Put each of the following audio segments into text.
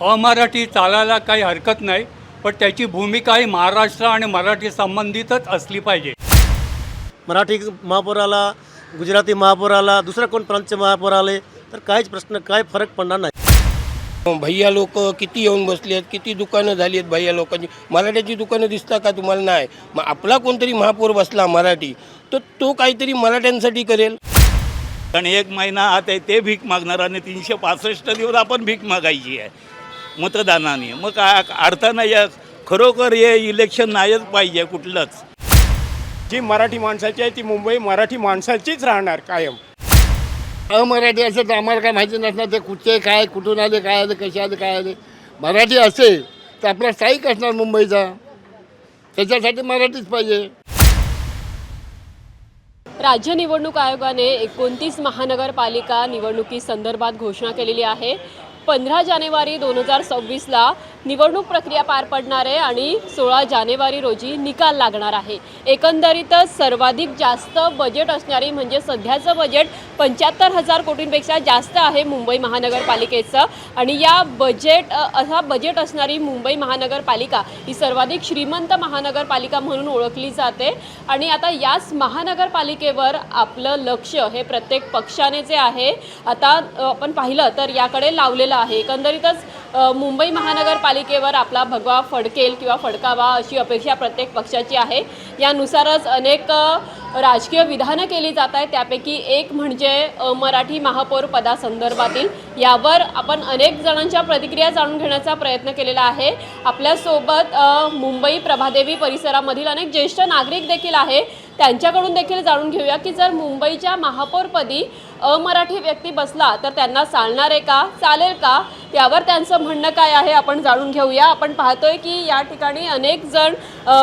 अमराठी चालायला काही हरकत नाही, पण त्याची भूमिका ही महाराष्ट्र आणि मराठी संबंधितच असली पाहिजे. मराठी महापौर आला, गुजराती महापौर आला, दुसरा कोण प्रांतचे महापौर आले तर काहीच प्रश्न काय फरक पडणार नाही. भैया लोक किती येऊन बसले आहेत, किती दुकानं झाली आहेत भैया लोकांची. मराठ्याची दुकानं दिसतात का तुम्हाला? नाही. मग आपला कोणतरी महापौर बसला मराठी, तर तो काहीतरी मराठ्यांसाठी करेल. कारण 1 महिना आत आहे ते भीक मागणार आणि 365 दिवस आपण भीक मागायची आहे मतदानाने. मग काय अर्थ नाही. खरोखर हे इलेक्शन नाहीच पाहिजे कुठलंच. जी मराठी माणसाची आहे ती मुंबई मराठी माणसाचीच राहणार कायम. अमराठी असेल तर आम्हाला काय माहिती नसणार ते कुठचे काय, कुठून आले, काय आले, कसे आले, काय आले. मराठी असेल तर आपला स्थायिक असणार मुंबईचा, त्याच्यासाठी मराठीच पाहिजे. राज्य निवडणूक आयोगाने 29 महानगरपालिका निवडणुकीसंदर्भात घोषणा केलेली आहे. 15 जानेवारी 2026ला निवडणूक प्रक्रिया पार पडणार आहे आणि 16 जानेवारी रोजी निकाल लागणार आहे. एकंदरीतच सर्वाधिक जास्त बजेट असणारी म्हणजे सध्याचं बजेट 75,000 कोटींपेक्षा जास्त आहे मुंबई महानगरपालिकेचं. आणि या बजेट असणारी मुंबई महानगरपालिका ही सर्वाधिक श्रीमंत महानगरपालिका म्हणून ओळखली जाते. आणि आता याच महानगरपालिकेवर आपलं लक्ष हे प्रत्येक पक्षाने जे आहे आता आपण पाहिलं तर याकडे लावलेलं आहे. एकंदरीतच मुंबई महानगरपालिकेवर आपला भगवा फडकेल किंवा फडकावा अशी अपेक्षा प्रत्येक पक्षाची आहे. यानुसारच अनेक राजकीय विधानं केली जात आहेत. त्यापैकी एक म्हणजे मराठी महापौर पदासंदर्भातील. यावर आपण अनेक जणांच्या प्रतिक्रिया जाणून घेण्याचा प्रयत्न केलेला आहे. आपल्यासोबत मुंबई प्रभादेवी परिसरामधील अनेक ज्येष्ठ नागरिक देखील आहे. त्यांच्याकडून देखील जाणून घेऊया की जर मुंबईच्या महापौरपदी अमराठी व्यक्ती बसला तर त्यांना चालणार आहे का, चालेल का, यावर त्यांचं म्हणणं काय आहे आपण जाणून घेऊया. आपण पाहतोय की या ठिकाणी अनेक जण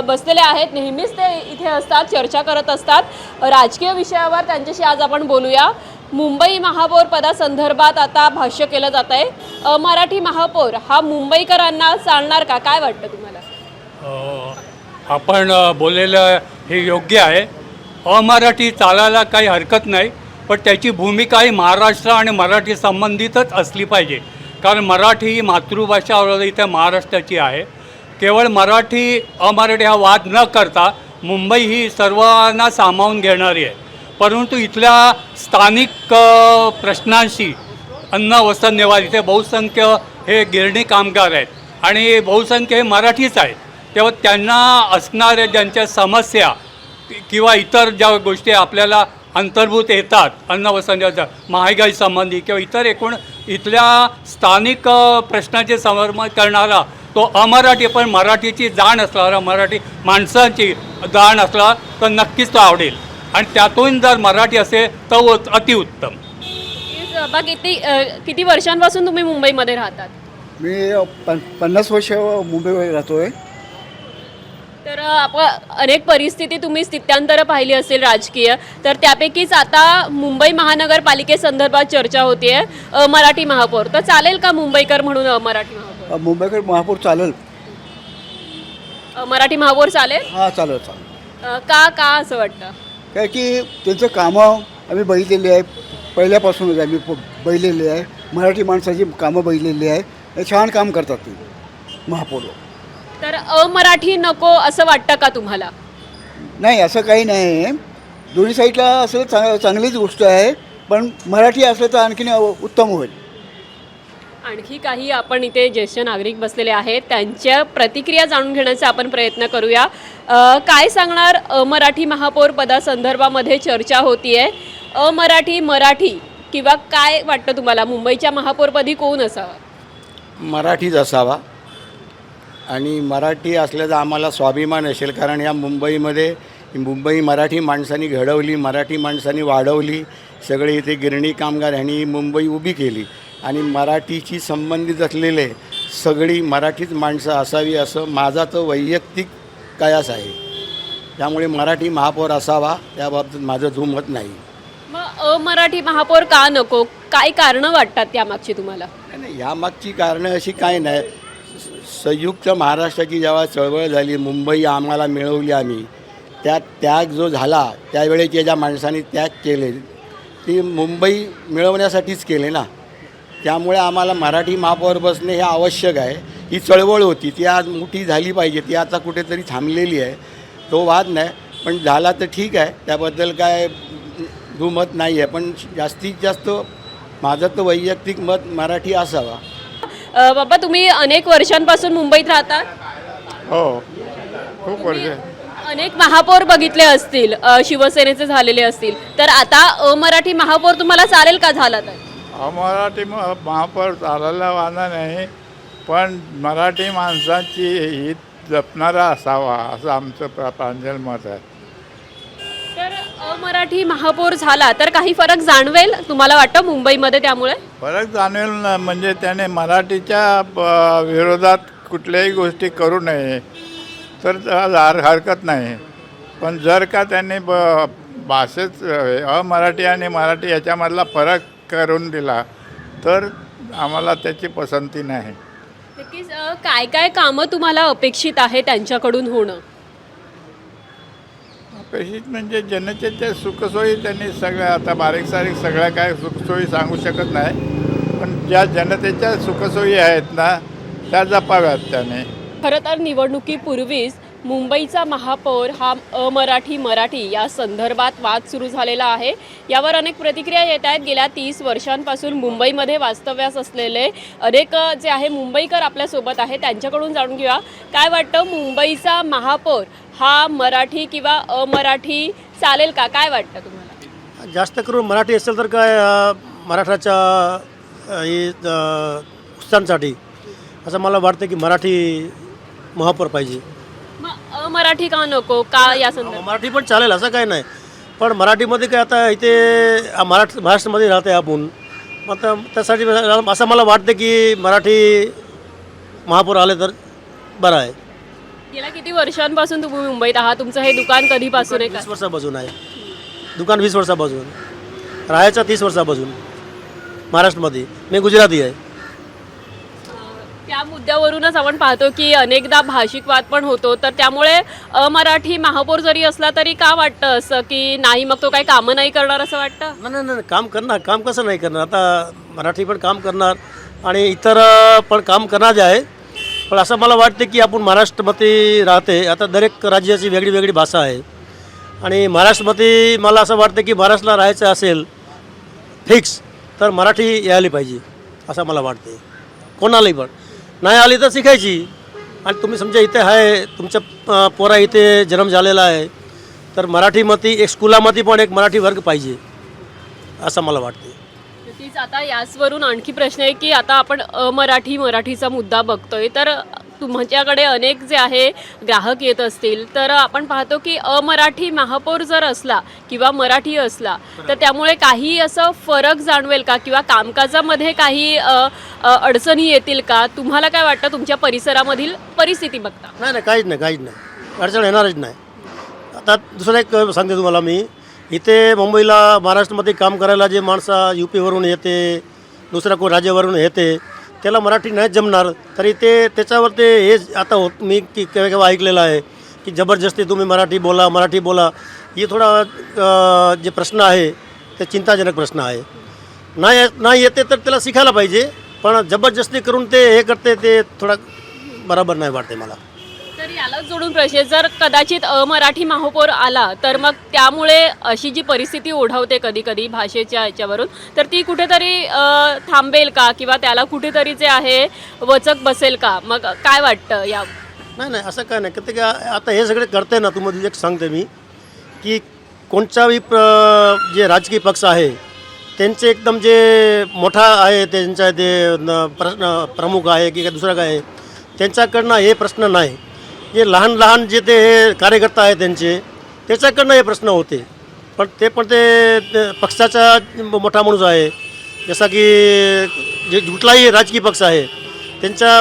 बसलेले आहेत. नेहमीच ते इथे असतात, चर्चा करत असतात राजकीय विषयावर. त्यांच्याशी आज आपण बोलूया. मुंबई महापौर पदासंदर्भात आता भाष्य केलं जात आहे. अमराठी महापौर हा मुंबईकरांना चालणार का, काय वाटतं तुम्हाला? आपण बोललेलं हे योग्य आहे. अमराठी चालायला काही हरकत नाही, पण त्याची भूमिका ही महाराष्ट्र आणि मराठी संबंधितच असली पाहिजे. कारण मराठी ही मातृभाषा इथे महाराष्ट्राची आहे. केवळ मराठी अमराठी हा वाद न करता मुंबई ही सर्वांना सामावून घेणारी आहे. परंतु इथल्या स्थानिक प्रश्नांशी अन्न वस्त्र निवारा, इथे बहुसंख्य हे गिरणी कामगार आहेत आणि बहुसंख्य हे मराठीच आहेत. तेव्हा त्यांना असणाऱ्या ज्यांच्या समस्या किंवा इतर ज्या गोष्टी आपल्याला अंतर्भूत येतात, अन्न वस्त्र महागाई संबंधी किंवा इतर एकूण इथल्या स्थानिक प्रश्नाचे समर्थन करणारा तो अमराठी, पण मराठीची जाण असणारा, मराठी माणसांची जाण असला तर नक्कीच तो आवडेल. आणि त्यातून जर मराठी असेल तर अतिउत्तम. किती वर्षांपासून तुम्ही मुंबईमध्ये राहतात? मी 50 वर्ष मुंबईमध्ये राहतो आहे. तर आपण अनेक परिस्थिती तुम्ही स्थित्यांतर पाहिली असेल राजकीय, तर त्यापैकीच आता मुंबई महानगरपालिकेसंदर्भात चर्चा होतीये मराठी महापौर. तर चालेल का मुंबईकर म्हणून मराठी महापौर? मुंबईकर महापौर चालेल. मराठी महापौर चालेल? हां चालेल चालेल. का असं वाटतं? काय की त्यांचं कामं आम्ही बघितलेली आहे, पहिल्यापासूनच आम्ही बघितलेली आहे. मराठी माणसाची कामं बघितलेली आहे. छान काम करतात ते महापौर. तर अमराठी नको असं वाटतं का तुम्हाला? नाही, असं काही नाही आहे. दोन्ही साईडला असं चांगलीच गोष्ट आहे, पण मराठी असलं तर आणखीन उत्तम होईल. आणखी काही आपण इथे ज्येष्ठ नागरिक बसलेले आहेत, त्यांच्या प्रतिक्रिया जाणून घेण्याचा आपण प्रयत्न करूया. काय सांगणार? मराठी महापौर पदासंदर्भामध्ये चर्चा होतीये. अमराठी मराठी किंवा काय वाटतं तुम्हाला मुंबईच्या महापौरपदी कोण असावा? मराठीच असावा. आणि मराठी असल्याचा आम्हाला स्वाभिमान असेल. कारण या मुंबईमध्ये मुंबई मराठी माणसांनी घडवली, मराठी माणसांनी वाढवली. सगळे इथे गिरणी कामगार ह्यांनी मुंबई उभी केली आणि मराठीशी संबंधित असलेले सगळी मराठीच माणसं असावी असं माझा तो वैयक्तिक कयास आहे. त्यामुळे मराठी महापौर असावा त्याबाबतीत माझं दुमत नाही. मग अमराठी महापौर का नको? काय कारणं वाटतात त्यामागची तुम्हाला? नाही, यामागची कारणं अशी काय नाही. संयुक्त महाराष्ट्राची जेव्हा चळवळ झाली, मुंबई आम्हाला मिळवली आम्ही, त्यात त्याग जो झाला त्यावेळेच्या ज्या माणसांनी त्याग केले ती मुंबई मिळवण्यासाठीच केले ना. त्यामुळे आम्हाला मराठी महापौर बसणे हे आवश्यक आहे. ही चळवळ होती, ती आज मोठी झाली पाहिजे, ती आता कुठेतरी थांबलेली आहे. तो वाद नाही, पण झाला तर ठीक आहे, त्याबद्दल काय दुमत नाही आहे. पण जास्तीत जास्त माझं तर वैयक्तिक मत मराठी असावा. बाबा, तुम्ही अनेक वर्षांपासून मुंबईत राहतात. हो, खूप वर्ष. अनेक महापौर बघितले असतील, शिवसेनेचे झालेले असतील, तर आता अमराठी महापौर तुम्हाला चालेल का झाला तर? मराठी महापौर चालायला वादा नाही, पण मराठी माणसाची हित जपणारा असावा असं आमचं प्रांजल मत आहे. तर अमराठी महापौर झाला तर काही फरक जाणवेल तुम्हाला वाटतं मुंबईमध्ये? त्यामुळे फरक जाणवेल ना, म्हणजे त्याने मराठीच्या विरोधात कुठल्याही गोष्टी करू नये तर हरकत नाही. पण जर का त्यांनी भाषेत अमराठी आणि मराठी याच्यामधला फरक करून दिला तर आम्हाला त्याची पसंती नाही. नक्कीच. काय काय कामं तुम्हाला अपेक्षित आहे त्यांच्याकडून होणं? अपेक्षित म्हणजे जनतेच्या सुखसोयी त्यांनी सगळ्या, आता बारीक सारीक सगळ्या काय सुखसोयी सांगू शकत नाही, पण ज्या जनतेच्या सुखसोयी आहेत ना त्या जपाव्यात त्याने. खरं तर निवडणुकीपूर्वीच मुंबईचा महापौर हा अमराठी मराठी या संदर्भात वाद सुरू झालेला आहे. यावर अनेक प्रतिक्रिया येत आहेत. गेल्या 30 वर्षांपासून मुंबईमध्ये वास्तव्यास असलेले अनेक जे आहे मुंबईकर आपल्यासोबत आहे, त्यांच्याकडून जाणून घेऊया काय वाटतं. मुंबईचा महापौर हा मराठी किंवा अमराठी चालेल का? काय वाटतं तुम्हाला? जास्त करून मराठी असेल तर काय मराठाच्या उत्साहांसाठी असं मला वाटतं की मराठी महापौर पाहिजे. मग अमराठी का नको? का या संदर्भात? मराठी पण चालेल असं काय नाही, पण मराठीमध्ये काय आता इथे महाराष्ट्रामध्ये राहते आपण, मग आता त्यासाठी असं मला वाटतं की मराठी महापौर आले तर बरं आहे. गेल्या किती वर्षांपासून तुम्ही मुंबईत आहात? तुमचं हे दुकान कधीपासून आहे? 20 वर्षापासून आहे दुकान. 20 वर्षापासून राहायचं. 30 वर्षापासून महाराष्ट्रामध्ये. मी गुजराती आहे. त्या मुद्द्यावरूनच आपण पाहतो की अनेकदा भाषिक वाद पण होतो. तर त्यामुळे अमराठी महापौर जरी असला तरी का वाटतं असं की नाही, मग तो काही कामं नाही करणार असं वाटतं? नाही नाही, काम करणार. काम कसं नाही करणार? आता मराठी पण काम करणार आणि इतर पण काम करणार जे आहे. पण असं मला वाटतं की आपण महाराष्ट्रामध्ये राहते. आता दरेक राज्याची वेगळी वेगळी भाषा आहे आणि महाराष्ट्रामध्ये मला असं वाटतं की महाराष्ट्राला राहायचं असेल फिक्स तर मराठी यायला पाहिजे असं मला वाटते. कोणालाही पण नाही आली तर शिकायची. आणि तुम्ही समजा इथे आहे, तुमच्या पोरा इथे जन्म झालेला आहे, तर मराठीमध्ये एक स्कूलामध्ये पण एक मराठी वर्ग पाहिजे असं मला वाटते. नक्कीच. आता याचवरून आणखी प्रश्न आहे की आता आपण मराठीचा मुद्दा बघतोय, तर तुमच्याकडे अनेक जे आहे ग्राहक येत असतील, तर आपण पाहतो की अमराठी महापौर जर असला किंवा मराठी असला तर त्यामुळे काही असं फरक जाणवेल का किंवा कामकाजामध्ये काही अडचणी येतील का? तुम्हाला काय वाटतं तुमच्या परिसरामधील परिस्थिती बघता? नाही नाही, काहीच नाही, काहीच नाही. अडचण येणारच नाही. आता दुसरं एक सांगते तुम्हाला मी, इथे मुंबईला महाराष्ट्रामध्ये काम करायला जे माणसं UP वरून येते, दुसऱ्या कोण राज्यावरून येते, त्याला मराठी नाही जमणार. तरी ते त्याच्यावर ते हे आता मी की केव्हा ऐकलेलं आहे की जबरदस्ती तुम्ही मराठी बोला. ही थोडा जे प्रश्न आहे ते चिंताजनक प्रश्न आहे. नाही येते तर त्याला शिकायला पाहिजे, पण जबरदस्ती करून ते हे करते ते थोडा बरोबर नाही वाटते मला. तर याला जोडून प्रश्न, जर कदाचित अमराठी महापौर आला तर मग त्यामुळे अशी जी परिस्थिती ओढवते कधी कधी भाषेच्या याच्यावरून, तर ती कुठेतरी थांबेल का किंवा त्याला कुठेतरी जे आहे वचक बसेल का? मग काय वाटतं या? नाही नाही, असं काय नाही. ते काय आता हे सगळे करते ना, तुम्हाला एक सांगते मी की कोणताही जे राजकीय पक्ष आहे त्यांचे एकदम जे मोठा आहे त्यांचा ते प्रमुख आहे की दुसरा काय आहे, त्यांच्याकडनं हे प्रश्न नाही. जे लहान लहान जे ते कार्यकर्ता आहे त्यांचे, त्याच्याकडनं हे प्रश्न होते. पण ते पक्षाचा मोठा माणूस आहे, जसा की जे कुठलाही राजकीय पक्ष आहे त्यांचा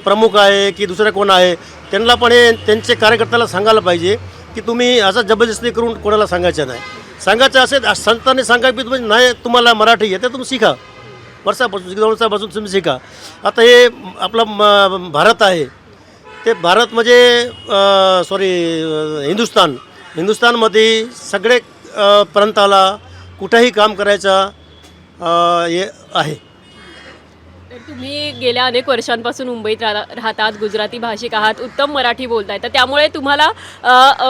प्रमुख आहे की दुसरा कोण आहे, त्यांना पण हे त्यांचे कार्यकर्त्याला सांगायला पाहिजे की तुम्ही असं जबरदस्ती करून कोणाला सांगायचं नाही. सांगायचं असेल संतांनी सांगा की तुम्ही नाही, तुम्हाला मराठी येते तुम्ही शिका. वर्षापासून तुम्ही शिका. आता हे आपलं भारत आहे, ते भारत म्हणजे हिंदुस्थानमध्ये सगळे प्रांताला कुठेही काम करायचा हे आहे. तर तुम्ही गेल्या अनेक वर्षांपासून मुंबईत राहतात, गुजराती भाषिक आहात, उत्तम मराठी बोलताय, तर त्यामुळे तुम्हाला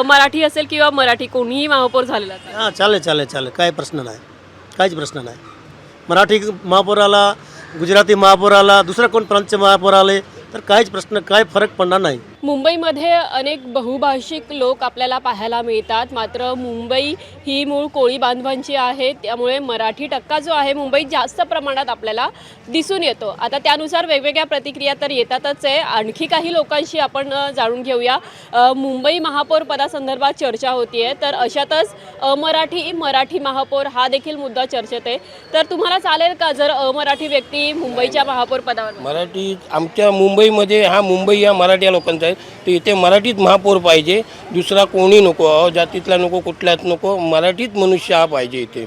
मराठी असेल किंवा मराठी कोणीही महापौर झालेला असेल. हां चालेल काय प्रश्न नाही, काहीच प्रश्न नाही. मराठी महापौर आला, गुजराती महापौर आला, दुसरा कोण प्रांतचे महापौर आले तर काहीच प्रश्न, काय फरक पडणार नाही. मुंबईमध्ये अनेक बहुभाषिक लोक आपल्याला पाहायला मिळतात, मात्र मुंबई ही मूळ कोळी बांधवांची आहे, त्यामुळे मराठी टक्का जो आहे मुंबईत जास्त प्रमाणात आपल्याला दिसून येतो. आता त्यानुसार वेगवेगळ्या प्रतिक्रिया तर येतातच आहे. आणखी काही लोकांशी आपण जाणून घेऊया. मुंबई महापौर पदासंदर्भात चर्चा होतीये, तर अशातच मराठी महापौर हा देखील मुद्दा चर्चेत आहे. तर तुम्हाला चालेल का जर अमराठी व्यक्ती मुंबईच्या महापौर पदावर? मराठी आमच्या मुंबईमध्ये हा मुंबई या मराठी लोकांचा आहे, तर इथे मराठीत महापौर पाहिजे, दुसरा कोणी नको, जातीतला नको, कुठल्याच नको, मराठीत मनुष्य हा पाहिजे इथे.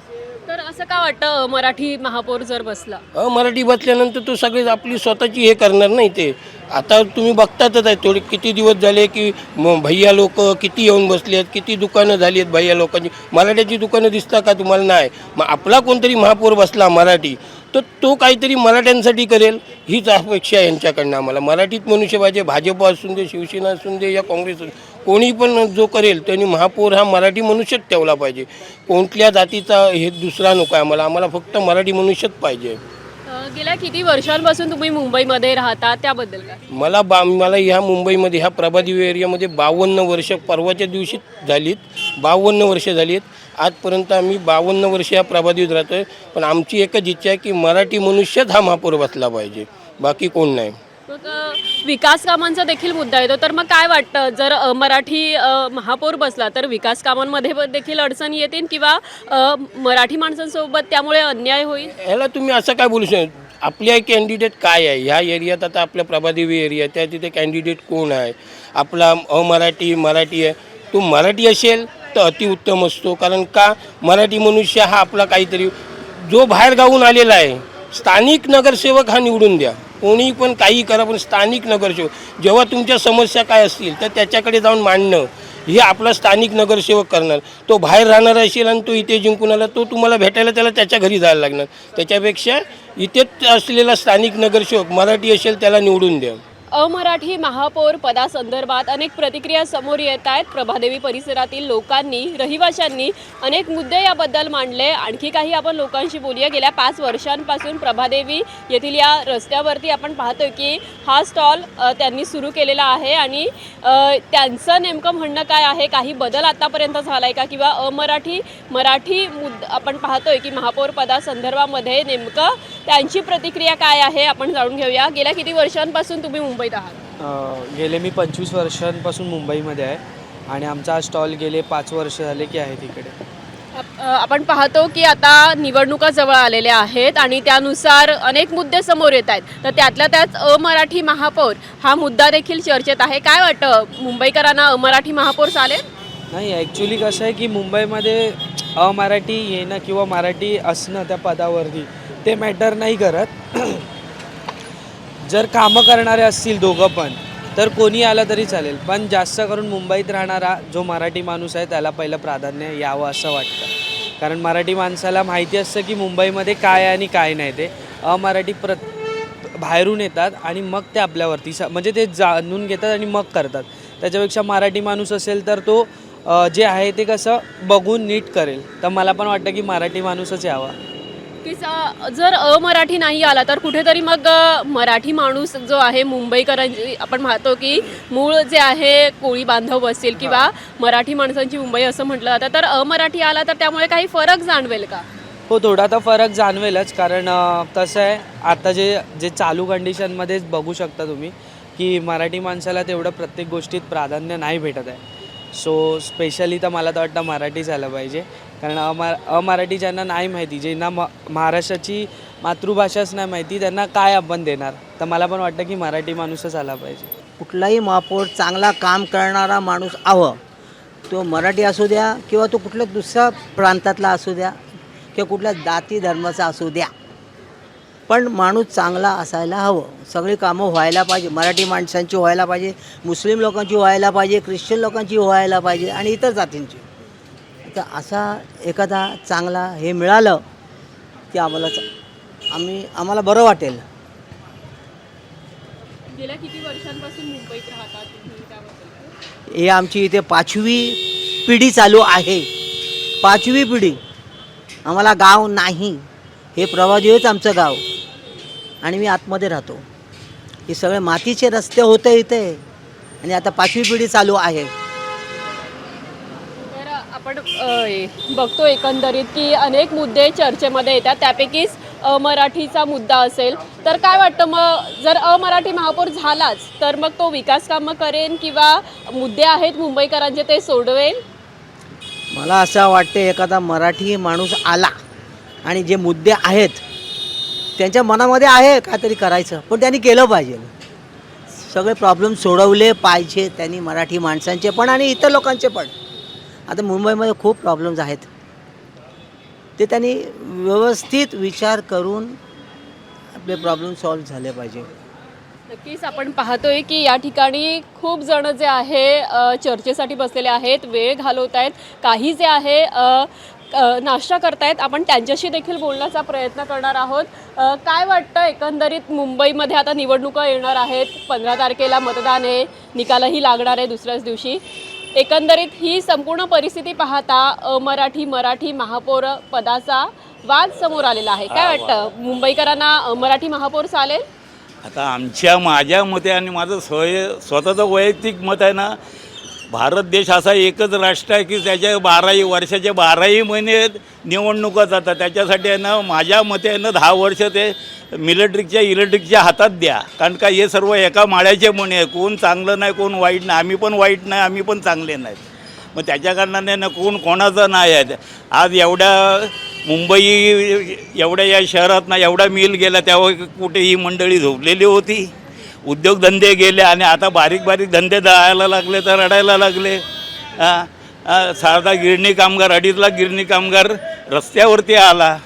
तर असं का वाटतं मराठी महापौर जर बसला? मराठी बसल्यानंतर तो सगळे आपली स्वतःची हे करणार नाही ते. आता तुम्ही बघतातच आहे, थोडे किती दिवस झाले की भैया लोक किती येऊन बसले आहेत, किती दुकानं झाली आहेत भैया लोकांची. मराठ्याची दुकानं दिसता का तुम्हाला? नाही. मग आपला कोणतरी महापौर बसला मराठी, तर तो काहीतरी मराठ्यांसाठी करेल हीच अपेक्षा आहे यांच्याकडनं आम्हाला. मराठीत मनुष्य पाहिजे, भाजप असून दे, शिवसेना असून दे या काँग्रेस, कोणी पण जो करेल त्यांनी महापौर हा मराठी मनुष्यच ठेवला पाहिजे. कोणत्या जातीचा हे दुसरा नको आहे आम्हाला, आम्हाला फक्त मराठी मनुष्यच पाहिजे. गेल्या किती वर्षांपासून तुम्ही मुंबईमध्ये राहता, त्याबद्दल काय? मला ह्या मुंबईमध्ये ह्या प्रभादेवी एरियामध्ये 52 वर्ष परवाच्या दिवशी झालीत, 52 वर्ष झाली आहेत. आजपर्यंत आम्ही 52 वर्ष ह्या प्रभादेवीत राहतो आहे. पण आमची एकच इच्छा आहे की मराठी मनुष्यच हा महापौर बसला पाहिजे, बाकी कोण नाही. मग विकास कामांचा देखील मुद्दा येतो, तर मग काय वाटतं जर मराठी महापौर बसला तर विकास कामांमध्ये देखील अडचणी येतील किंवा मराठी माणसांसोबत त्यामुळे अन्याय होईल? ह्याला तुम्ही असं काय बोलू शकता? आपल्या कॅन्डिडेट काय आहे ह्या एरियात? आता आपल्या प्रभादेवी एरिया त्या तिथे कॅन्डिडेट कोण आहे? आपला मराठी आहे. तो मराठी असेल तर अतिउत्तम असतो. कारण का? मराठी मनुष्य हा आपला काहीतरी जो बाहेर गावून आलेला आहे, स्थानिक नगरसेवक हा निवडून द्या, कोणी पण काही करा, पण स्थानिक नगरसेवक जेव्हा तुमच्या समस्या काय असतील तर त्याच्याकडे जाऊन मांडणं हे आपला स्थानिक नगरसेवक करणार. तो बाहेर राहणारा असेल आणि तो इथे जिंकून आला, तो तुम्हाला भेटायला त्याला त्याच्या घरी जायला लागणार. त्याच्यापेक्षा इथेच असलेला स्थानिक नगरसेवक मराठी असेल त्याला निवडून द्या. अमराठी महापौर पदासंदर्भात अनेक प्रतिक्रिया समोर येत आहेत. प्रभादेवी परिसरातील लोकांनी, रहिवाशांनी अनेक मुद्दे याबद्दल मांडले. आणखी काही आपण लोकांशी बोलूया. गेल्या 5 वर्षांपासून प्रभादेवी येथील या रस्त्यावरती आपण पाहतोय की हा स्टॉल त्यांनी सुरू केलेला आहे आणि त्यांचं नेमकं म्हणणं काय आहे, काही बदल आतापर्यंत झाला आहे का, किंवा मराठी आपण पाहतोय की महापौर पदासंदर्भामध्ये नेमकं त्यांची प्रतिक्रिया काय आहे आपण जाणून घेऊया. गेल्या किती वर्षांपासून तुम्ही मुंबईत आहात? गेले मी 25 वर्षांपासून मुंबईमध्ये आहे आणि आमचा स्टॉल गेले 5 वर्ष झाले की आहे तिकडे. आपण पाहतो की आता निवडणुका जवळ आलेल्या आहेत आणि त्यानुसार अनेक मुद्दे समोर येत आहेत, तर त्यातल्या त्यात अमराठी महापौर हा मुद्दा देखील चर्चेत आहे. काय वाटतं, मुंबईकरांना अमराठी महापौर चालेल? नाही, ॲक्च्युली कसं आहे की मुंबईमध्ये अमराठी येणं किंवा मराठी असणं त्या पदावरती ते मॅटर नाही करत. जर कामं करणारे असतील दोघं पण तर कोणी आलं तरी चालेल, पण जास्त करून मुंबईत राहणारा जो मराठी माणूस आहे त्याला पहिलं प्राधान्य यावं असं वाटतं. कारण मराठी माणसाला माहिती असतं की मुंबईमध्ये काय आहे आणि काय नाही. ते अमराठी बाहेरून येतात आणि मग ते आपल्यावरती म्हणजे ते जाणून घेतात आणि मग करतात. त्याच्यापेक्षा मराठी माणूस असेल तर तो जे आहे ते कसं बघून नीट करेल. तर मला पण वाटतं की मराठी माणूसच यावा. जर अमराठी नाही आला तर कुठेतरी मग मराठी माणूस जो आहे, मुंबईकरांची आपण पाहतो की मूळ जे आहे कोळी बांधव असतील किंवा मराठी माणसांची मुंबई असं म्हटलं जातं, तर अमराठी आला तर त्यामुळे काही फरक जाणवेल का? हो, थोडा तर फरक जाणवेलच. कारण कसं आहे, आता जे चालू कंडिशनमध्येच बघू शकता तुम्ही की मराठी माणसाला तेवढं प्रत्येक गोष्टीत प्राधान्य नाही भेटत आहे. सो स्पेशली तर मला तर वाटतं मराठीच आलं पाहिजे. कारण अमराठी ज्यांना नाही माहिती, ज्यांना महाराष्ट्राची मातृभाषाच नाही माहिती, त्यांना काय आपण देणार. तर मला पण वाटतं की मराठी माणूसच आला पाहिजे. कुठलाही महापौर चांगला काम करणारा माणूस हवं. तो मराठी असू द्या किंवा तो कुठल्या दुसऱ्या प्रांतातला असू द्या किंवा कुठल्या जाती धर्माचा असू द्या, पण माणूस चांगला असायला हवं. सगळी कामं व्हायला पाहिजे. मराठी माणसांची व्हायला पाहिजे, मुस्लिम लोकांची व्हायला पाहिजे, ख्रिश्चन लोकांची व्हायला पाहिजे आणि इतर जातींची. तर असा एखादा चांगला हे मिळालं की आम्हाला बरं वाटेल. गेल्या किती वर्षांपासून मुंबईत राहतात तुम्ही, त्याबद्दल? हे आमची इथे 5वी पिढी चालू आहे. 5वी पिढी. आम्हाला गाव नाही. हे प्रभादेवीच आमचं गाव आणि मी आतमध्ये राहतो. हे सगळे मातीचे रस्ते होते इथे आणि आता 5वी पिढी चालू आहे. तर आपण बघतो एकंदरीत की अनेक मुद्दे चर्चेमध्ये येतात, त्यापैकीच अमराठीचा मुद्दा असेल. तर काय वाटतं, मग जर अमराठी महापौर झालाच तर मग तो विकास कामं करेन किंवा मुद्दे आहेत मुंबईकरांचे ते सोडवेल? मला असं वाटते एखादा मराठी माणूस आला आणि जे मुद्दे आहेत त्यांच्या मनामध्ये आहे काहीतरी करायचं, पण त्यांनी केलं पाहिजे. सगळे प्रॉब्लेम सोडवले पाहिजे त्यांनी, मराठी माणसांचे पण आणि इतर लोकांचे पण. आता मुंबईमध्ये खूप प्रॉब्लेम्स आहेत, ते त्यांनी व्यवस्थित विचार करून आपले प्रॉब्लेम सॉल्व झाले पाहिजे. नक्कीच आपण पाहतोय की या ठिकाणी खूप जण जे आहे चर्चेसाठी बसलेले आहेत, वेळ घालवत आहेत, काही जे आहे नाश्ता करतायत. आपण त्यांच्याशी देखील बोलण्याचा प्रयत्न करणार आहोत. काय वाटतं एकंदरीत मुंबईमध्ये आता निवडणुका येणार आहेत, 15 तारखेला मतदान आहे, निकालही लागणार आहे दुसऱ्याच दिवशी. एकंदरीत ही संपूर्ण परिस्थिती पाहता मराठी महापौर पदाचा वाद समोर आलेला आहे. काय वाटतं, मुंबईकरांना मराठी महापौर चालेल? आता माझ्या मते आणि माझं स्वतःचं वैयक्तिक मत आहे ना, भारत देश असा एकच राष्ट्र आहे की त्याच्या 12 महिने निवडणुका जातात. त्याच्यासाठी आहे ना, माझ्या मते आहे ना, 10 वर्ष ते इलेक्ट्रिकच्या हातात द्या. कारण का हे सर्व एका माळ्याचे मणी आहे. कोण चांगलं नाही, कोण वाईट नाही. आम्ही पण वाईट नाही, आम्ही पण चांगले नाहीत. मग त्याच्या कारणाने ना कोण कोणाचं नाही आहे. आज एवढ्या या शहरात ना एवढा मिल गेला, तेव्हा कुठे ही मंडळी झोपलेली होती. उद्योगधंदे गेले आणि आता बारीक धंदे जायला लागले तर रडायला लागले. साधा गिरणी कामगार, 2.5 लाख गिरणी कामगार रस्त्यावरती आला.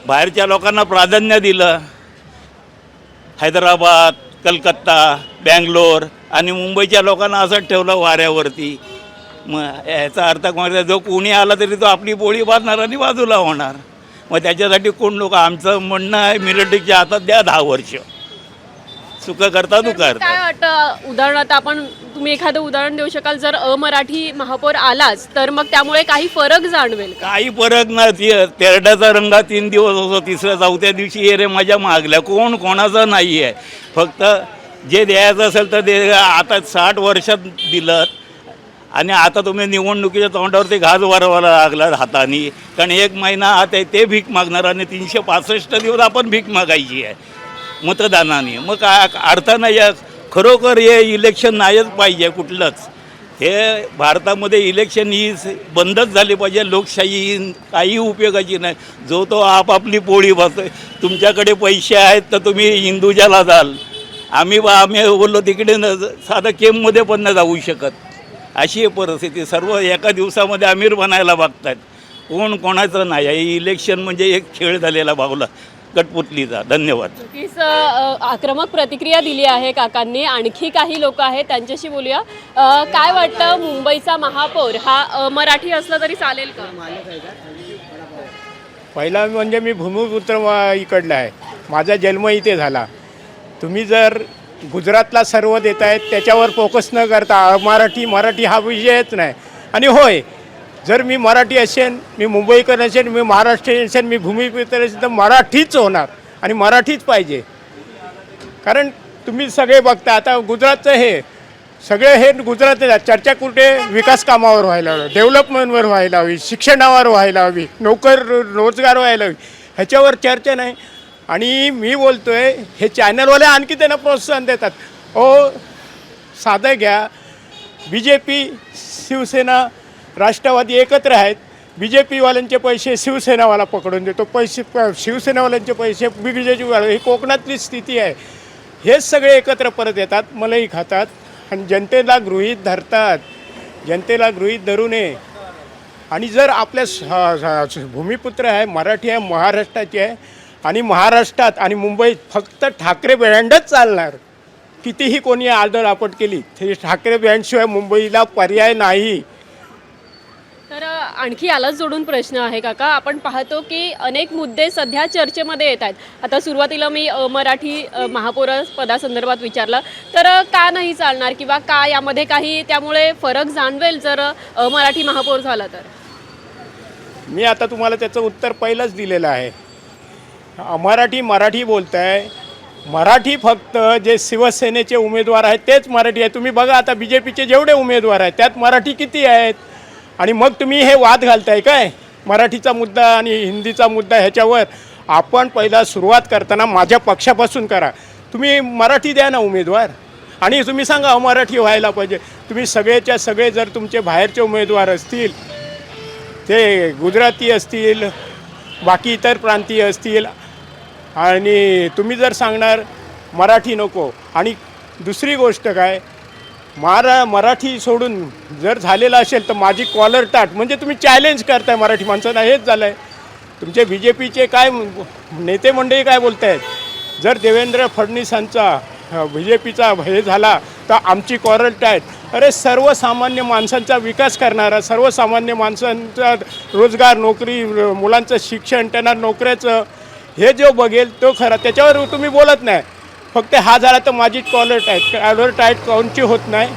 बाहेरच्या लोकांना प्राधान्य दिलं. हैदराबाद, कलकत्ता, बँगलोर आणि मुंबईच्या लोकांना असंच ठेवलं वाऱ्यावरती. मग याचा अर्थ कोण, जो कोणी आला तरी तो आपली पोळी बांधणार आणि बाजूला होणार. मग त्याच्यासाठी कोण लोक, आमचं म्हणणं आहे मिलिटरीच्या हातात द्या 10 वर्ष. सुख करता तू काय करता. वाटतं, उदाहरणार्थ तुम्ही एखादं उदाहरण देऊ शकाल, जर अमराठी महापौर आलाच तर मग त्यामुळे काही फरक जाणवेल? काही फरक नाही. तेरड्याचा रंगा 3 दिवस असतो, 3-4 दिवशी ये रे माझ्या मागल्या. कोण कोणाचं नाही आहे. फक्त जे द्यायचं असेल तर ते आता 60 वर्षात दिलं आणि आता तुम्ही निवडणुकीच्या तोंडावरती घास वारवायला लागला हाताने. कारण 1 महिना आत आहे ते भीक मागणार आणि 365 दिवस आपण भीक मागायची आहे मतदानाने. मग काय अर्थ नाही. खरोखर हे इलेक्शन नाहीच पाहिजे कुठलंच. हे भारतामध्ये इलेक्शन ही बंदच झाली पाहिजे. लोकशाही काही उपयोगाची नाही. जो तो आपापली पोळी बसतोय. तुमच्याकडे पैसे आहेत तर तुम्ही हिंदुजाला जाल. आम्ही बोललो तिकडे साधं केममध्ये पण नाही जाऊ शकत. अशी आहे परिस्थिती. सर्व एका दिवसामध्ये अमीर बनायला बघतात. कोण कोणाचं नाही. हे इलेक्शन म्हणजे एक खेळ झालेला भावला कटपुतलीचा. धन्यवाद. नक्कीच आक्रमक प्रतिक्रिया दिली आहे काकांनी. आणखी काही लोक आहेत, त्यांच्याशी बोलूया. काय वाटतं, मुंबईचा महापौर हा मराठी असला तरी चालेल का? पहिला म्हणजे मी भूमिपुत्र इकडला आहे. माझा जन्म इथे झाला. तुम्ही जर गुजरातला सर्व देत आहेत त्याच्यावर फोकस न करता मराठी हा विषयच नाही. आणि होय, जर मी मराठी असेन, मी मुंबईकर असेन, मी महाराष्ट्रीयन असेन, मी भूमिपुत्र असेल तर मराठीच होणार आणि मराठीच पाहिजे. कारण तुम्ही सगळे बघता आता गुजरातचं हे गुजरात चर्चा कुठे विकास कामावर व्हायला हवी, डेव्हलपमेंटवर व्हायला हवी, शिक्षणावर व्हायला हवी, रोजगार व्हायला हवी. ह्याच्यावर चर्चा नाही. आणि मी बोलतो आहे, हे चॅनलवाले आणखी त्यांना प्रोत्साहन देतात. साधं घ्या, BJP, शिवसेना, राष्ट्रवादी एकत्र आहेत. BJPवाल्यांचे पैसे शिवसेनावाला पकडून देतो, शिवसेनावाल्यांचे पैसे BJPवाला. ही कोकणातली स्थिती आहे. हेच सगळे एकत्र परत येतात, मलाही खातात आणि जनतेला गृहीत धरतात. जनतेला गृहीत धरू नये. आणि जर आपल्या भूमिपुत्र आहे, मराठी आहे, महाराष्ट्राची आहे आणि महाराष्ट्रात आणि मुंबईत फक्त ठाकरे ब्रँडच चालणार. कितीही कोणी आदळआपट केली तरी ठाकरे ब्रँडशिवाय मुंबईला पर्याय नाही. तर आणखी यालाच जोडून प्रश्न आहे काका. आपण पाहतो की अनेक मुद्दे सध्या चर्चेमध्ये येत आहेत. आता सुरुवातीला मी मराठी महापौर पदासंदर्भात विचारलं, तर का नाही चालणार किंवा का यामध्ये काही त्यामुळे फरक जाणवेल जर मराठी महापौर झाला तर? मी आता तुम्हाला त्याचं उत्तर पहिलंच दिलेलं आहे. मराठी बोलताय. मराठी फक्त जे शिवसेनेचे उमेदवार आहेत तेच मराठी आहे. तुम्ही बघा आता बी जे पीचे जेवढे उमेदवार आहेत त्यात मराठी किती आहेत? आणि मग तुम्ही हे वाद घालताय काय मराठीचा मुद्दा आणि हिंदीचा मुद्दा ह्याच्यावर? आपण पहिला सुरुवात करताना माझ्या पक्षापासून करा. तुम्ही मराठी द्या ना उमेदवार आणि तुम्ही सांगा मराठी व्हायला पाहिजे. तुम्ही सगळेच्या सगळे जर तुमचे बाहेरचे उमेदवार असतील, ते गुजराती असतील, बाकी इतर प्रांतीय असतील, आणि तुम्ही जर सांगणार मराठी नको, आणि दुसरी गोष्ट काय, मराठी सोडून जर झालेलं असेल तर माझी कॉलर टाट, म्हणजे तुम्ही चॅलेंज करताय मराठी माणसांना. हेच झालं आहे. तुमचे बी जे पीचे काय नेते मंडळी काय बोलत आहेत, जर देवेंद्र फडणवीसांचा बी जे पीचा हे झाला तर आमची कॉलर टाट. अरे सर्वसामान्य माणसांचा विकास करणारा, सर्वसामान्य माणसांचा रोजगार, नोकरी, मुलांचं शिक्षण, त्यांना नोकऱ्याचं हे जो बघेल तो खरा. त्याच्यावर तुम्ही बोलत नाही. फक्त हा झाला तर माझी कॉलर टाईट काउंटची होत नाही.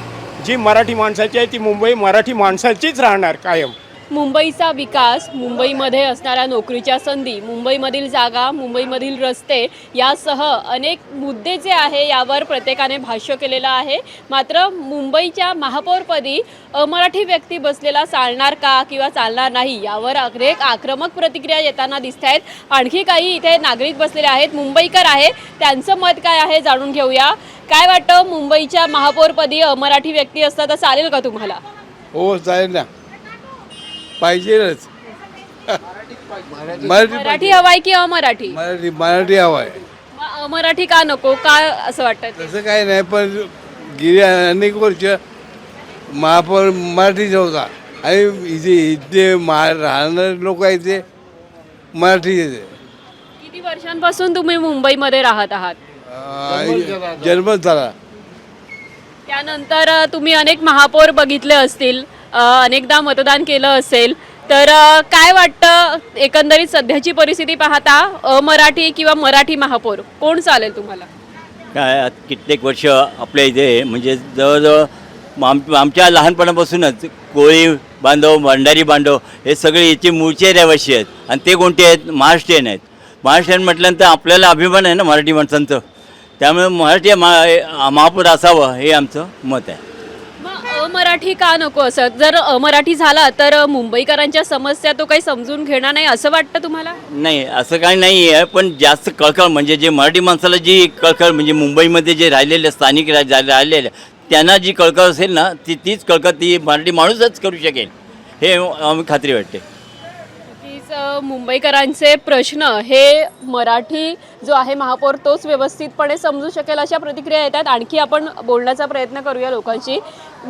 जी मराठी माणसाची आहे ती मुंबई मराठी माणसाचीच राहणार कायम. मुंबईचा विकास, मुंबईमध्ये असणाऱ्या नोकरीच्या संधी, मुंबईमधील जागा, मुंबईमधील रस्ते यासह अनेक मुद्दे जे आहे यावर प्रत्येकाने भाष्य केलेलं आहे. मात्र मुंबईच्या महापौरपदी अमराठी व्यक्ती बसलेला चालणार का किंवा चालणार नाही यावर अनेक आक्रमक प्रतिक्रिया येताना दिसत आहेत. आणखी काही इथे नागरिक बसलेले आहेत, मुंबईकर आहे, त्यांचं मत काय आहे जाणून घेऊया. काय वाटतं, मुंबईच्या महापौरपदी अमराठी व्यक्ती असता तर चालेल का तुम्हाला? हो चालेल ना, पाहिजेच. मराठी हवाय की अमराठी? मराठी हवं आहे. अमराठी का नको, काय असं वाटतं? तसं काही नाही, पण गेली अनेक वर्ष महापौर मराठीच होता आणि इथे राहणारे लोक आहेत ते मराठी. किती वर्षांपासून तुम्ही मुंबईमध्ये राहत आहात? जन्मच झाला. त्यानंतर तुम्ही अनेक महापौर बघितले असतील, अनेकदा मतदान केलं असेल, तर काय वाटतं एकंदरीत सध्याची परिस्थिती पाहता अमराठी किंवा मराठी महापौर कोण चालेल तुम्हाला? काय कित्येक वर्ष आपल्या इथे म्हणजे जवळजवळ आमच्या लहानपणापासूनच कोळी बांधव, भंडारी बांधव हे सगळे याचे मूळचे रहिवासी आहेत. आणि ते कोणते आहेत? महाराष्ट्रीयन आहेत. महाराष्ट्रीयन म्हटल्यानंतर आपल्याला अभिमान आहे ना मराठी माणसांचं. त्यामुळे मराठी महापौर असावं हे आमचं मत आहे. अमराठी का नको असं? जर अमराठी झाला तर मुंबईकरांच्या समस्या तो काही समजून घेणार नाही असं वाटतं तुम्हाला? नाही, असं काही नाही आहे, पण जास्त कळकळ म्हणजे जे मराठी माणसाला जी कळकळ म्हणजे मुंबईमध्ये जे राहिलेले स्थानिक राहिलेले त्यांना जी कळकळ असेल ना तीच कळकळ ती मराठी माणूसच करू शकेल हे आम्ही खात्री वाटते. मुंबईकरांचे प्रश्न हे मराठी जो आहे महापौर तोच व्यवस्थितपणे समजू शकेल अशा प्रतिक्रिया येतात. आणखी आपण बोलण्याचा प्रयत्न करूया लोकांशी.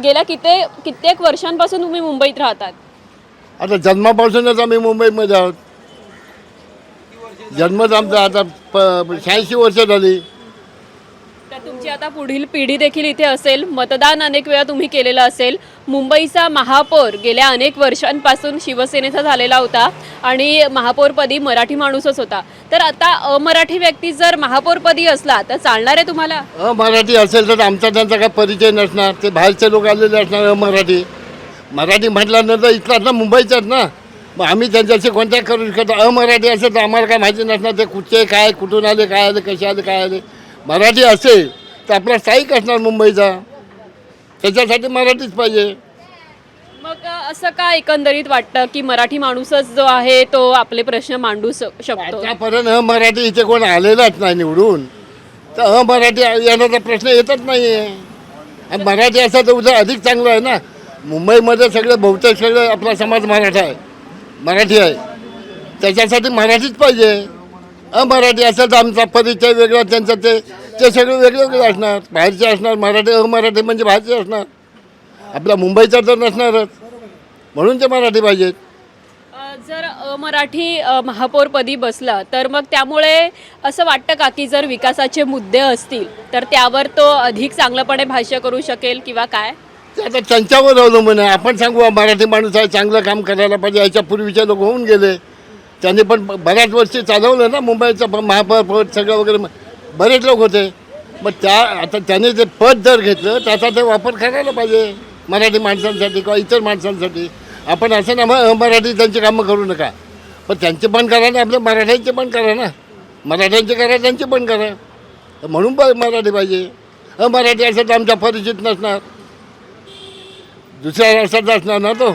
गेल्या कित्येक वर्षांपासून तुम्ही मुंबईत राहतात? आता जन्मापासूनच आम्ही मुंबईमध्ये आहोत. जन्मच आमचा आता 86 वर्ष झाली. तर तुमची आता पुढील पिढी देखील इथे असेल. मतदान अनेक वेळा तुम्ही केलेलं असेल. मुंबईचा महापौर गेल्या अनेक वर्षांपासून शिवसेनेचा झालेला होता आणि महापौरपदी मराठी माणूसच होता. तर आता अमराठी व्यक्ती जर महापौरपदी असला तर चालणार आहे तुम्हाला? मराठी असेल तर आमचा त्यांचा काय परिचय नसणार. ते बाहेरचे लोक आलेले असणार. मराठी म्हटल्यानंतर इथलाच ना, मुंबईचाच ना. मग आम्ही त्यांच्याशी कॉन्टॅक्ट करू शकतो. अमराठी असेल तर आम्हाला काय माहिती नसणार ते कुठचे काय, कुठून आले, काय आले, कसे आले, काय आले. मराठी असेल तर आपला स्थायिक असणार मुंबईचा. त्याच्यासाठी मराठीच पाहिजे. मग असं का एकंदरीत वाटतं की मराठी माणूसच जो आहे तो आपले प्रश्न मांडू शकतो? आतापर्यंत अमराठी इथे कोण आलेलाच नाही निवडून, तर अमराठी येण्याचा प्रश्न येतच नाही आहे. मराठी असं तर उद्या अधिक चांगलं आहे ना. मुंबईमध्ये सगळे बहुतेक सगळे आपला समाज मराठी आहे. त्याच्यासाठी मराठीच पाहिजे. अमराठी असेल तर आमचा परिचय वेगळा, त्यांचं ते सगळे वेगवेगळे असणार. बाहेरचे असणार मराठी, अमराठी म्हणजे बाहेरचे असणार. आपल्या मुंबईचा तर नसणारच, म्हणून ते मराठी पाहिजेत. जर अमराठी महापौरपदी बसला तर मग त्यामुळे असं वाटतं का की जर विकासाचे मुद्दे असतील तर त्यावर तो अधिक चांगल्यापणे भाष्य करू शकेल किंवा काय? ते आता त्यांच्यावर अवलंबून आहे. आपण सांगू मराठी माणूस आहे, चांगलं काम करायला पाहिजे. याच्या पूर्वीचे लोक होऊन गेले, त्यांनी पण बऱ्याच वर्षी चालवलं ना मुंबईचं महापौर सगळं वगैरे, बरेच लोक होते. मग आता त्याने जे पद जर घेतलं त्याचा ते वापर करायला पाहिजे मराठी माणसांसाठी किंवा इतर माणसांसाठी. आपण असं ना मग मराठी त्यांची कामं करू नका, पण त्यांचे पण करा ना, आपल्या मराठ्यांचे पण करा ना. मराठ्यांचे करा, त्यांचे पण करा. म्हणून मराठी पाहिजे. मराठी असं तर आमच्या परिचित नसणार, दुसऱ्या राष्ट्राचा असणार ना तो.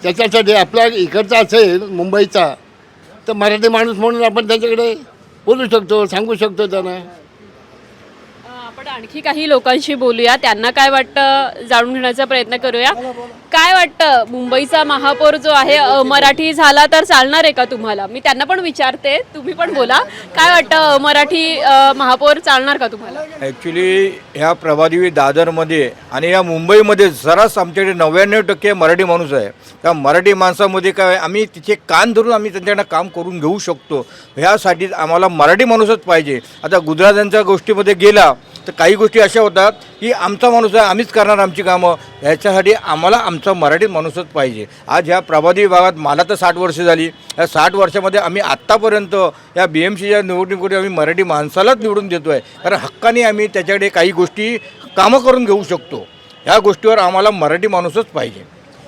त्याच्यासाठी आपला इकडचा असेल मुंबईचा तर मराठी माणूस म्हणून आपण त्यांच्याकडे बोलू शकतो, सांगू शकतो त्यांना. आपण आणखी काही लोकांशी बोलूया, त्यांना काय वाटतं जाणून घेण्याचा प्रयत्न करूया. काय वाटतं, मुंबईचा महापौर जो आहे मराठी झाला तर चालणार आहे का तुम्हाला? मी त्यांना पण विचारते, तुम्ही पण बोला. काय वाटतं, मराठी महापौर चालणार का तुम्हाला? ॲक्च्युली ह्या प्रभादेवी दादरमध्ये आणि या मुंबईमध्ये जरास आमच्याकडे 99% मराठी माणूस आहे. त्या मराठी माणसामध्ये काय आम्ही तिथे कान धरून आम्ही त्यांच्याकडनं काम करून घेऊ शकतो. ह्यासाठी आम्हाला मराठी माणूसच पाहिजे. आता गुजरातांच्या गोष्टीमध्ये गेला तर काही गोष्टी अशा होतात की आमचा माणूस आहे, आम्हीच करणार आमची कामं. ह्याच्यासाठी आम्हाला आमचा मराठी माणूसच पाहिजे. आज ह्या प्रभादेवी भागात मला तर 60 वर्ष झाली. या 60 वर्षामध्ये आम्ही आत्तापर्यंत या BMCच्या निवडणुकीमध्ये आम्ही मराठी माणसालाच निवडून देतो आहे. कारण हक्काने आम्ही त्याच्याकडे काही गोष्टी कामं करून घेऊ शकतो. ह्या गोष्टीवर आम्हाला मराठी माणूसच पाहिजे.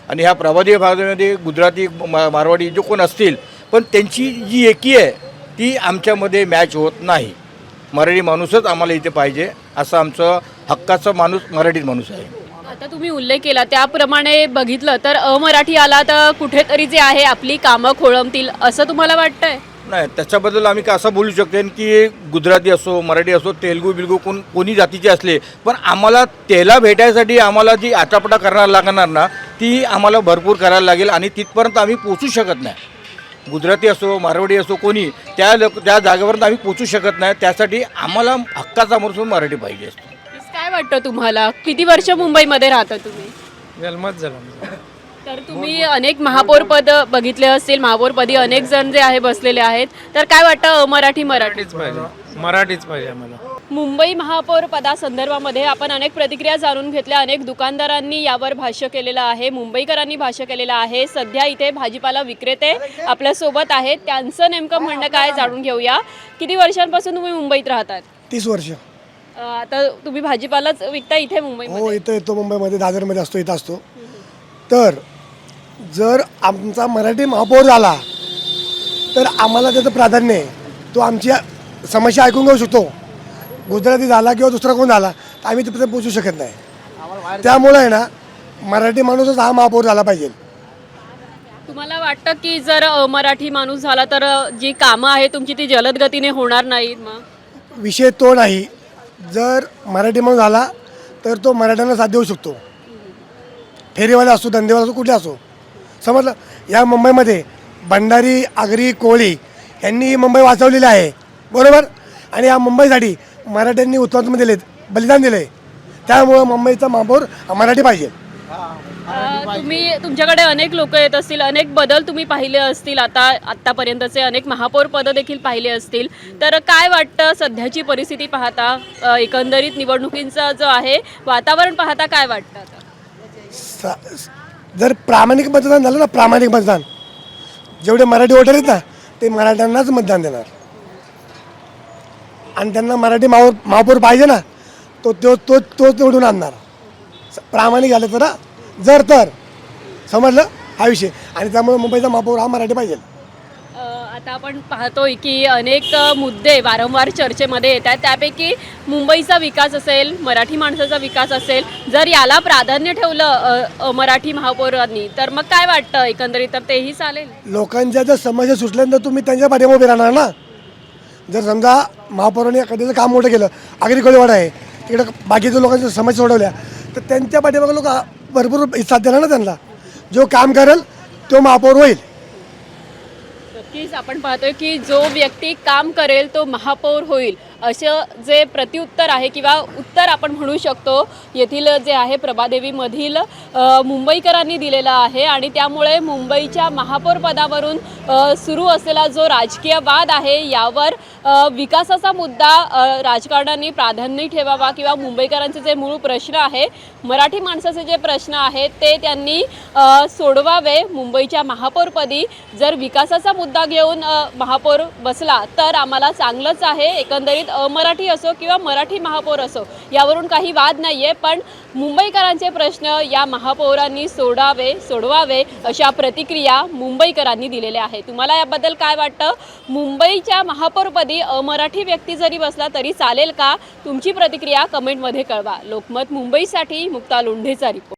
आणि ह्या प्रभादेवी भागामध्ये गुजराती मारवाडी जो कोण असतील, पण त्यांची जी एकी आहे ती आमच्यामध्ये मॅच होत नाही. मराठी माणूसच आम्हाला इथे पाहिजे, असं आमचं हक्काचा माणूस मराठी माणूस आहे. आता तुम्ही उल्लेख केला त्याप्रमाणे बघितलं तर अमराठी आला तर कुठेतरी जे आहे आपली कामं खोळंबतील असं तुम्हाला वाटतंय? नाही, त्याच्याबद्दल आम्ही का असं बोलू शकतो की गुजराती असो, मराठी असो, तेलगू बिलगू कोणी जातीचे असले, पण आम्हाला त्याला भेटायसाठी आम्हाला जी आटापटा करायला लागणार ना, ती आम्हाला भरपूर करायला लागेल आणि तिथपर्यंत आम्ही पोचू शकत नाही. गुजराती असो, मारवाडी असो, कोणी त्या जागेपर्यंत आम्ही पोचू शकत नाही. त्यासाठी आम्हाला हक्काचा माणूस मराठी पाहिजे असतो. काय वाटतं तुम्हाला? किती वर्ष मुंबईमध्ये राहता तुम्ही? जन्मच झाला. तर तुम्ही अनेक महापौर पद बघितले असतील, महापौरपदी अनेक जण जे आहे बसलेले आहेत, तर काय वाटतं मराठीच पाहिजे आम्हाला. मुंबई महापौर पदासंदर्भामध्ये आपण अनेक प्रतिक्रिया जाणून घेतल्या. अनेक दुकानदारांनी यावर भाष्य केलेलं आहे, मुंबईकरांनी भाष्य केलेलं आहे. सध्या इथे भाजीपाला विक्रेते आपल्यासोबत आहेत, त्यांचं नेमकं म्हणणं काय जाणून घेऊया. किती वर्षांपासून तुम्ही मुंबईत राहतात? 30 वर्ष. आता तुम्ही भाजीपालाच विकता इथे मुंबईमध्ये? हो, इथं येतो, मुंबईमध्ये दादरमध्ये असतो, इथं असतो. तर जर आमचा मराठी महापौर झाला तर आम्हाला त्याचं प्राधान्य आहे. तो आमची समस्या ऐकून घेऊ शकतो. गुजराती झाला किंवा दुसरा कोण झाला तर आम्ही तिथे पोचू शकत नाही. त्यामुळे आहे ना, मराठी माणूसच हा महापौर झाला पाहिजे. तुम्हाला वाटतं की जर मराठी माणूस झाला तर जी कामं आहे तुमची ती जलद गतीने होणार नाहीत? मग विषय तो नाही. जर मराठी माणूस झाला तर तो मराठ्यांना साथ देऊ शकतो. फेरीवाला असो, धंदेवाला असो, कुठे असो. समजलं? या मुंबईमध्ये भंडारी, आगरी, कोळी यांनी मुंबई वाचवलेली आहे, बरोबर. आणि या मुंबईसाठी मराठ्यांनी उत्तम दिलेत, बलिदान दिले. त्यामुळं मुंबईचा महापौर मराठी पाहिजे. तुमच्याकडे अनेक लोक येत असतील, अनेक बदल तुम्ही पाहिले असतील, आत्तापर्यंतचे अनेक महापौर पद देखील पाहिले असतील. तर काय वाटतं सध्याची परिस्थिती पाहता, एकंदरीत निवडणुकींचं जो आहे वातावरण पाहता काय वाटतं? जर प्रामाणिक मतदान झालं ना, प्रामाणिक मतदान, जेवढे मराठी वोटर आहेत ना ते मराठ्यांनाच मतदान देणार. आणि त्यांना मराठी महापौर पाहिजे ना, तो निवडून आणणार. प्रामाणिक झालं तर, जर तर समजलं हा विषय. आणि त्यामुळे मुंबईचा महापौर हा मराठी पाहिजे. आता आपण पाहतोय की अनेक मुद्दे वारंवार चर्चेमध्ये येत आहेत. त्यापैकी मुंबईचा विकास असेल, मराठी माणसाचा विकास असेल, जर याला प्राधान्य ठेवलं मराठी महापौरांनी तर मग काय वाटतं एकंदरीत? तर तेही चालेल. लोकांच्या जर समस्या सुटल्यानंतर तुम्ही त्यांच्या पाठीमागे उभे राहणार ना. जर समजा महापौरांनी एखाद्याचं काम मोठं केलं, आगरी कोळीवाडा आहे तिकडं, बाकीच्या लोकांच्या समस्या सोडवल्या तर त्यांच्या पाठीमागे लोक भरपूर साथ देणार ना. त्यांना जो काम करेल तो महापौर होईल. नक्कीच आपण पाहतोय की जो व्यक्ती काम करेल तो महापौर होईल, असं जे प्रत्युत्तर आहे किंवा उत्तर आपण म्हणू शकतो येथील जे आहे प्रभादेवीमधील मुंबईकरांनी दिलेलं आहे. आणि त्यामुळे मुंबईच्या महापौर पदावरून सुरू असलेला जो राजकीय वाद आहे यावर विकासाचा मुद्दा राजकारण्यांनी प्राधान्य ठेवावा किंवा मुंबईकरांचे जे मूळ प्रश्न आहे, मराठी माणसाचे जे प्रश्न आहेत ते त्यांनी सोडवावे. मुंबईच्या महापौरपदी जर विकासाचा मुद्दा घेऊन महापौर बसला तर आम्हाला चांगलंच आहे. एकंदरीत मराठी असो किंवा मराठी महापौर असो यावरून काही वाद नाही आहे, पण मुंबईकरांचे प्रश्न या महापौरांनी सोडवावे अशा प्रतिक्रिया मुंबईकरांनी दिलेल्या आहेत. तुम्हाला याबद्दल काय वाटतं? मुंबईच्या महापौरपदी अमराठी व्यक्ती जरी बसला तरी चालेल का? तुमची प्रतिक्रिया कमेंटमध्ये कळवा. लोकमत मुंबईसाठी मुक्ता लोंढेचा रिपोर्ट.